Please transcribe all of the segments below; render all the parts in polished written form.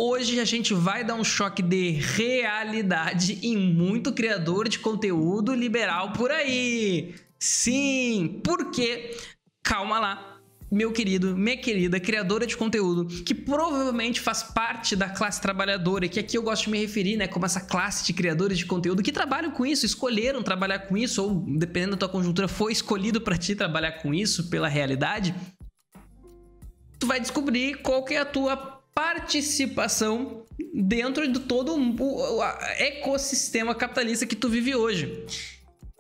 Hoje a gente vai dar um choque de realidade em muito criador de conteúdo liberal por aí. Sim, porque, calma lá, meu querido, minha querida criadora de conteúdo, que provavelmente faz parte da classe trabalhadora, que aqui eu gosto de me referir, né, como essa classe de criadores de conteúdo que trabalham com isso, escolheram trabalhar com isso, ou dependendo da tua conjuntura, foi escolhido para ti trabalhar com isso pela realidade. Tu vai descobrir qual que é a tua participação dentro de todo o ecossistema capitalista que tu vive hoje.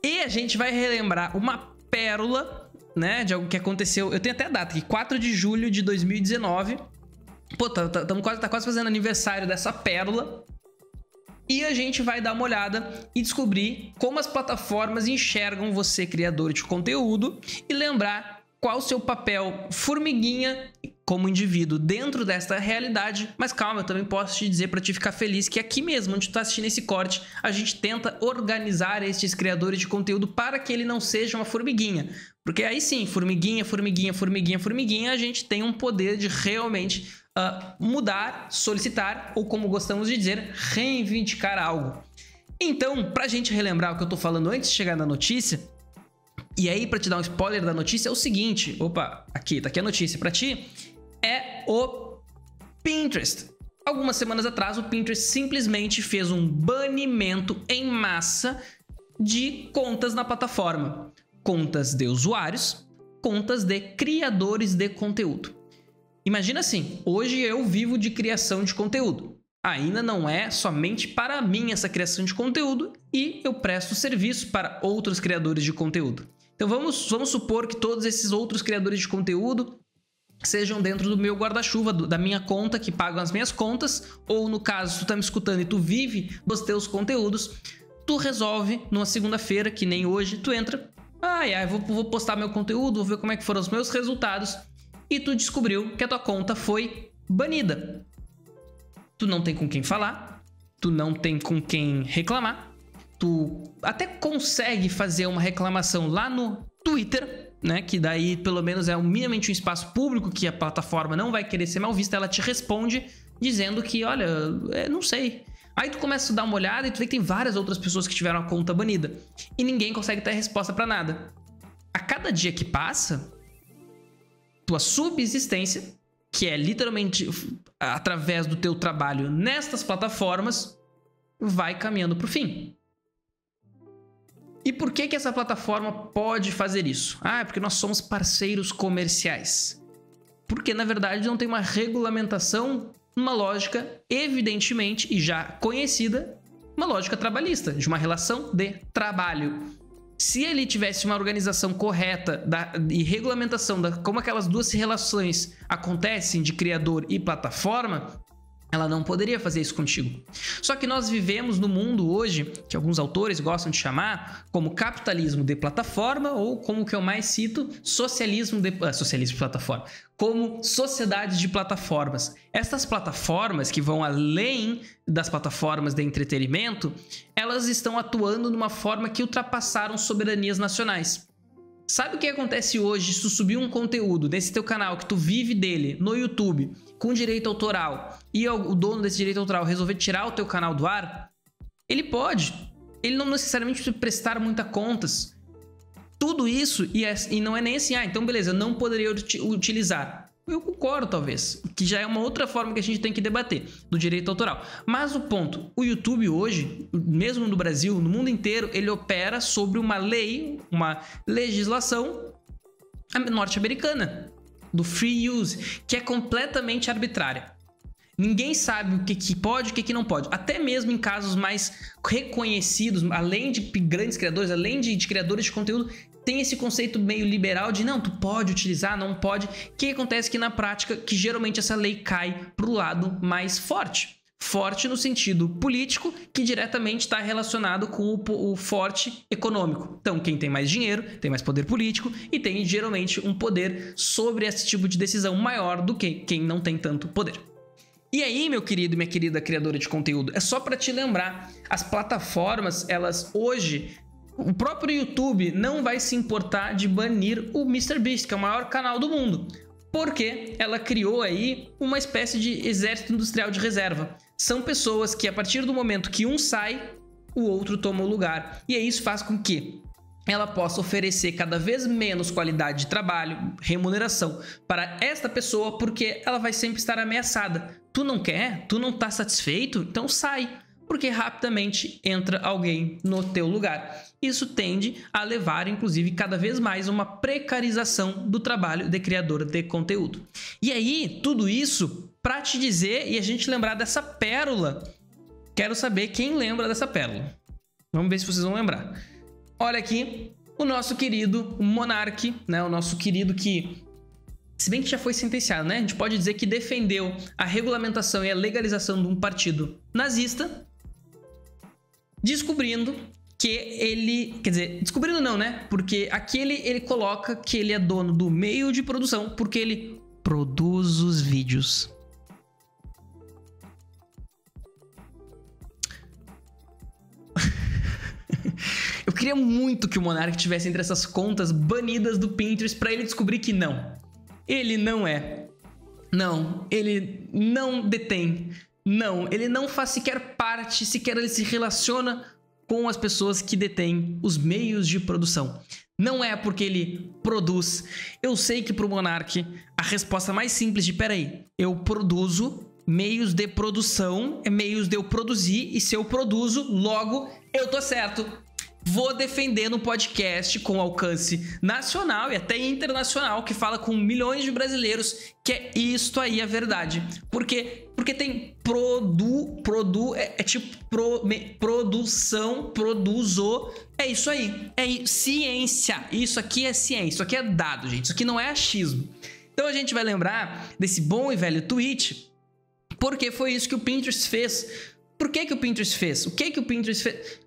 E a gente vai relembrar uma pérola, né, de algo que aconteceu. Eu tenho até a data aqui, 4 de julho de 2019. Pô, tá quase fazendo aniversário dessa pérola. E a gente vai dar uma olhada e descobrir como as plataformas enxergam você, criador de conteúdo, e lembrar qual o seu papel formiguinha como indivíduo dentro desta realidade. Mas calma, eu também posso te dizer para te ficar feliz que aqui mesmo, onde tu tá assistindo esse corte, a gente tenta organizar estes criadores de conteúdo para que ele não seja uma formiguinha. Porque aí sim, formiguinha, formiguinha, formiguinha, formiguinha, a gente tem um poder de realmente mudar, solicitar, ou como gostamos de dizer, reivindicar algo. Então, pra gente relembrar o que eu tô falando antes de chegar na notícia, e aí, para te dar um spoiler da notícia, é o seguinte. Opa, aqui, tá aqui a notícia para ti. É o Pinterest. Algumas semanas atrás, o Pinterest simplesmente fez um banimento em massa de contas na plataforma. Contas de usuários, contas de criadores de conteúdo. Imagina assim, hoje eu vivo de criação de conteúdo. Ainda não é somente para mim essa criação de conteúdo e eu presto serviço para outros criadores de conteúdo. Então vamos supor que todos esses outros criadores de conteúdo sejam dentro do meu guarda-chuva, da minha conta, que pagam as minhas contas, ou no caso, se tu tá me escutando e tu vive dos teus conteúdos, tu resolve numa segunda-feira, que nem hoje, tu entra, vou postar meu conteúdo, vou ver como é que foram os meus resultados, e tu descobriu que a tua conta foi banida. Tu não tem com quem falar, tu não tem com quem reclamar, tu até consegue fazer uma reclamação lá no Twitter, né? Que daí pelo menos é minimamente um espaço público que a plataforma não vai querer ser mal vista. Ela te responde dizendo que, olha, não sei. Aí tu começa a dar uma olhada e tu vê que tem várias outras pessoas que tiveram a conta banida e ninguém consegue ter resposta pra nada. A cada dia que passa, tua subsistência, que é literalmente através do teu trabalho nestas plataformas, vai caminhando pro fim. E por que essa plataforma pode fazer isso? Porque nós somos parceiros comerciais. Porque, na verdade, não tem uma regulamentação, uma lógica, evidentemente, e já conhecida, uma lógica trabalhista, de uma relação de trabalho. Se ele tivesse uma organização correta e regulamentação de como aquelas duas relações acontecem de criador e plataforma, ela não poderia fazer isso contigo. Só que nós vivemos no mundo hoje, que alguns autores gostam de chamar como capitalismo de plataforma, ou como que eu mais cito, socialismo de plataforma, como sociedade de plataformas. Essas plataformas que vão além das plataformas de entretenimento, elas estão atuando numa forma que ultrapassaram soberanias nacionais. Sabe o que acontece hoje se tu subir um conteúdo nesse teu canal, que tu vive dele, no YouTube, com direito autoral, e o dono desse direito autoral resolver tirar o teu canal do ar? Ele pode. Ele não necessariamente precisa prestar muitas contas. Tudo isso, e não é nem assim, então beleza, eu não poderia utilizar. Eu concordo, talvez, que já é uma outra forma que a gente tem que debater, do direito autoral. Mas o ponto, o YouTube hoje, mesmo no Brasil, no mundo inteiro, ele opera sobre uma lei, uma legislação norte-americana, do free use, que é completamente arbitrária. Ninguém sabe o que pode e o que não pode. Até mesmo em casos mais reconhecidos, além de grandes criadores, além de criadores de conteúdo, tem esse conceito meio liberal de não, tu pode utilizar, não pode. O que acontece que na prática, que geralmente essa lei cai para o lado mais forte. Forte no sentido político, que diretamente está relacionado com o forte econômico. Então, quem tem mais dinheiro, tem mais poder político e tem geralmente um poder sobre esse tipo de decisão maior do que quem não tem tanto poder. E aí, meu querido e minha querida criadora de conteúdo, é só para te lembrar, as plataformas, elas hoje, o próprio YouTube não vai se importar de banir o MrBeast, que é o maior canal do mundo. Porque ela criou aí uma espécie de exército industrial de reserva. São pessoas que, a partir do momento que um sai, o outro toma o lugar. E aí isso faz com que ela possa oferecer cada vez menos qualidade de trabalho, remuneração para esta pessoa, porque ela vai sempre estar ameaçada. Tu não quer? Tu não está satisfeito? Então sai, porque rapidamente entra alguém no teu lugar. Isso tende a levar, inclusive, cada vez mais uma precarização do trabalho de criador de conteúdo. E aí, tudo isso para te dizer e a gente lembrar dessa pérola. Quero saber quem lembra dessa pérola. Vamos ver se vocês vão lembrar. Olha aqui o nosso querido Monark, né? O nosso querido que, se bem que já foi sentenciado, né? A gente pode dizer que defendeu a regulamentação e a legalização de um partido nazista, descobrindo que ele... Quer dizer, descobrindo não, né? Porque aqui ele coloca que ele é dono do meio de produção porque ele produz os vídeos. Eu queria muito que o Monark tivesse entre essas contas banidas do Pinterest para ele descobrir que não. Ele não é. Não, ele não detém. Não, ele não faz sequer parte, sequer ele se relaciona com as pessoas que detêm os meios de produção. Não é porque ele produz. Eu sei que para o Monark a resposta mais simples de peraí, eu produzo, meios de produção é meios de eu produzir, e se eu produzo, logo eu tô certo. Vou defender no podcast com alcance nacional e até internacional, que fala com milhões de brasileiros, que é isto aí a verdade. Por quê? Porque tem produção, produzo, é isso aí. É ciência. Isso aqui é ciência, isso aqui é dado, gente. Isso aqui não é achismo. Então a gente vai lembrar desse bom e velho tweet, porque foi isso que o Pinterest fez. Por que o Pinterest fez? O que o Pinterest fez?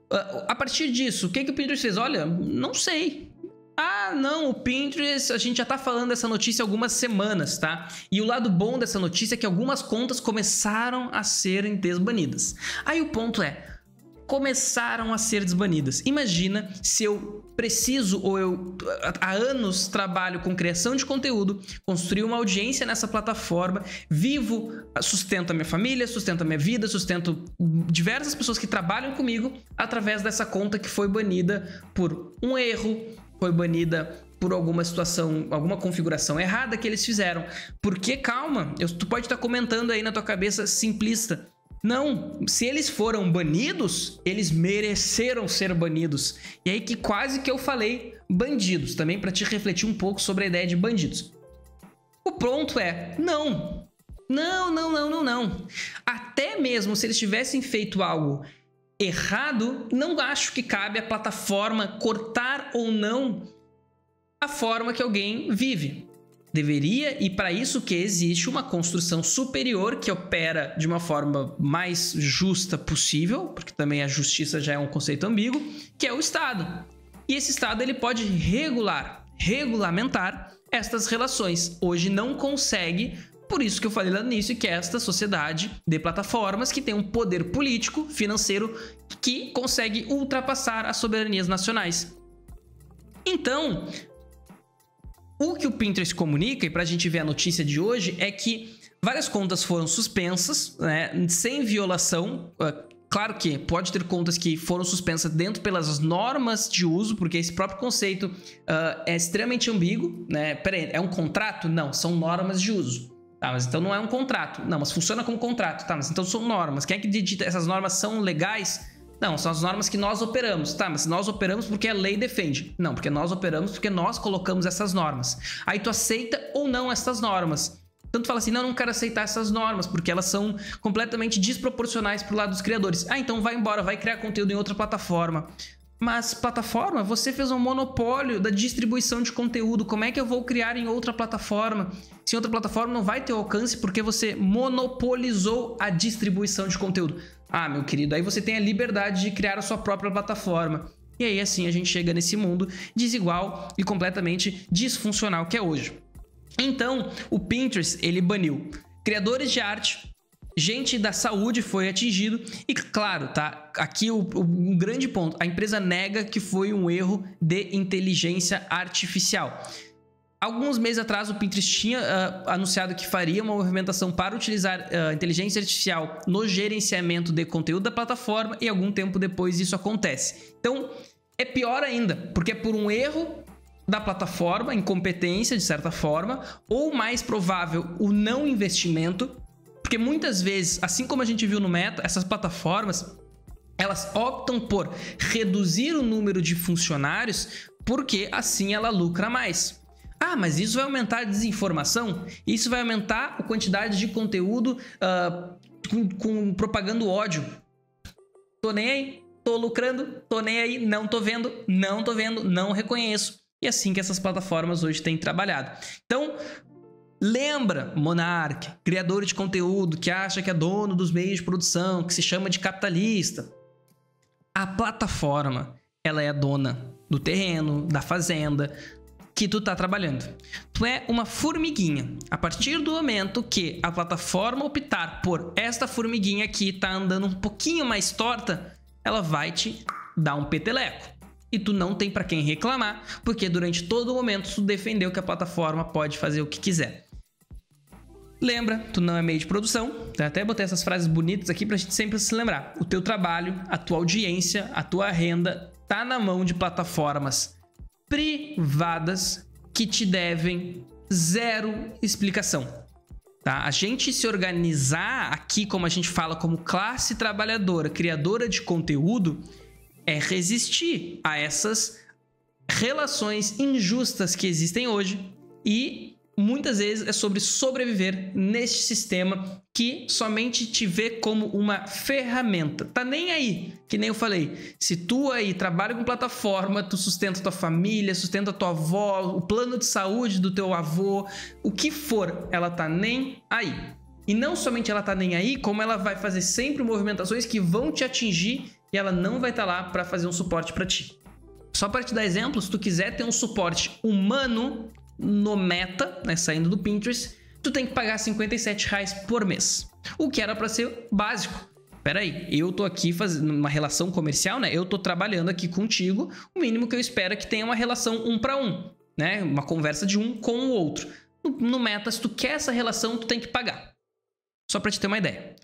A partir disso, o que o Pinterest fez? Olha, não sei. Ah, não, o Pinterest, a gente já tá falando dessa notícia há algumas semanas, tá? E o lado bom dessa notícia é que algumas contas começaram a serem desbanidas. Aí o ponto é, começaram a ser desbanidas. Imagina se eu preciso, ou eu há anos trabalho com criação de conteúdo, construí uma audiência nessa plataforma, vivo, sustento a minha família, sustento a minha vida, sustento diversas pessoas que trabalham comigo através dessa conta que foi banida por um erro, foi banida por alguma situação, alguma configuração errada que eles fizeram. Porque, calma, tu pode estar comentando aí na tua cabeça simplista, não, se eles foram banidos, eles mereceram ser banidos. E aí que quase que eu falei bandidos, também para te refletir um pouco sobre a ideia de bandidos. O ponto é, não. Até mesmo se eles tivessem feito algo errado, não acho que cabe à plataforma cortar ou não a forma que alguém vive. Deveria, e para isso que existe uma construção superior que opera de uma forma mais justa possível, porque também a justiça já é um conceito ambíguo, que é o Estado. E esse Estado ele pode regulamentar estas relações. Hoje não consegue, por isso que eu falei lá no início, que é esta sociedade de plataformas que tem um poder político, financeiro, que consegue ultrapassar as soberanias nacionais. Então, o que o Pinterest comunica, e para a gente ver a notícia de hoje, é que várias contas foram suspensas, né, sem violação. Claro que pode ter contas que foram suspensas dentro pelas normas de uso, porque esse próprio conceito é extremamente ambíguo, né? Peraí, é um contrato? Não, são normas de uso. Tá, mas então não é um contrato. Não, mas funciona como contrato. Tá, mas então são normas. Quem é que dita essas normas são legais? Não, são as normas que nós operamos. Tá, mas nós operamos porque a lei defende. Não, porque nós operamos porque nós colocamos essas normas. Aí tu aceita ou não essas normas. Tanto fala assim, não quero aceitar essas normas porque elas são completamente desproporcionais pro lado dos criadores. Ah, então vai embora, vai criar conteúdo em outra plataforma. Mas plataforma, você fez um monopólio da distribuição de conteúdo. Como é que eu vou criar em outra plataforma? Se em outra plataforma não vai ter alcance porque você monopolizou a distribuição de conteúdo. Ah, meu querido, aí você tem a liberdade de criar a sua própria plataforma. E aí assim a gente chega nesse mundo desigual e completamente disfuncional que é hoje. Então, o Pinterest, ele baniu criadores de arte, gente da saúde foi atingido e, claro, tá? Aqui um grande ponto, a empresa nega que foi um erro de inteligência artificial. Alguns meses atrás, o Pinterest tinha anunciado que faria uma movimentação para utilizar inteligência artificial no gerenciamento de conteúdo da plataforma e algum tempo depois isso acontece. Então, é pior ainda, porque é por um erro da plataforma, incompetência de certa forma, ou mais provável, o não investimento, porque muitas vezes, assim como a gente viu no Meta, essas plataformas, elas optam por reduzir o número de funcionários porque assim ela lucra mais. Ah, mas isso vai aumentar a desinformação? Isso vai aumentar a quantidade de conteúdo propagando ódio? Tô nem aí, tô lucrando, tô nem aí, não tô vendo, não reconheço. E assim que essas plataformas hoje têm trabalhado. Então, lembra, Monark, criador de conteúdo que acha que é dono dos meios de produção, que se chama de capitalista. A plataforma, ela é a dona do terreno, da fazenda que tu tá trabalhando. Tu é uma formiguinha. A partir do momento que a plataforma optar por esta formiguinha aqui tá andando um pouquinho mais torta, ela vai te dar um peteleco. E tu não tem para quem reclamar, porque durante todo o momento tu defendeu que a plataforma pode fazer o que quiser. Lembra, tu não é meio de produção. Eu até botei essas frases bonitas aqui pra gente sempre se lembrar. O teu trabalho, a tua audiência, a tua renda tá na mão de plataformas privadas que te devem zero explicação. Tá? A gente se organizar aqui, como a gente fala, como classe trabalhadora, criadora de conteúdo, é resistir a essas relações injustas que existem hoje e muitas vezes é sobre sobreviver neste sistema que somente te vê como uma ferramenta. Tá nem aí, que nem eu falei. Se tu aí trabalha com plataforma, tu sustenta tua família, sustenta tua avó, o plano de saúde do teu avô, o que for, ela tá nem aí. E não somente ela tá nem aí, como ela vai fazer sempre movimentações que vão te atingir e ela não vai estar lá para fazer um suporte para ti. Só para te dar exemplos, se tu quiser ter um suporte humano no Meta, né, saindo do Pinterest, tu tem que pagar R$57 por mês. O que era para ser básico. Peraí, eu tô aqui fazendo uma relação comercial, né? Eu tô trabalhando aqui contigo, o mínimo que eu espero é que tenha uma relação 1 para 1, né? Uma conversa de um com o outro. No Meta, se tu quer essa relação, tu tem que pagar. Só para te ter uma ideia.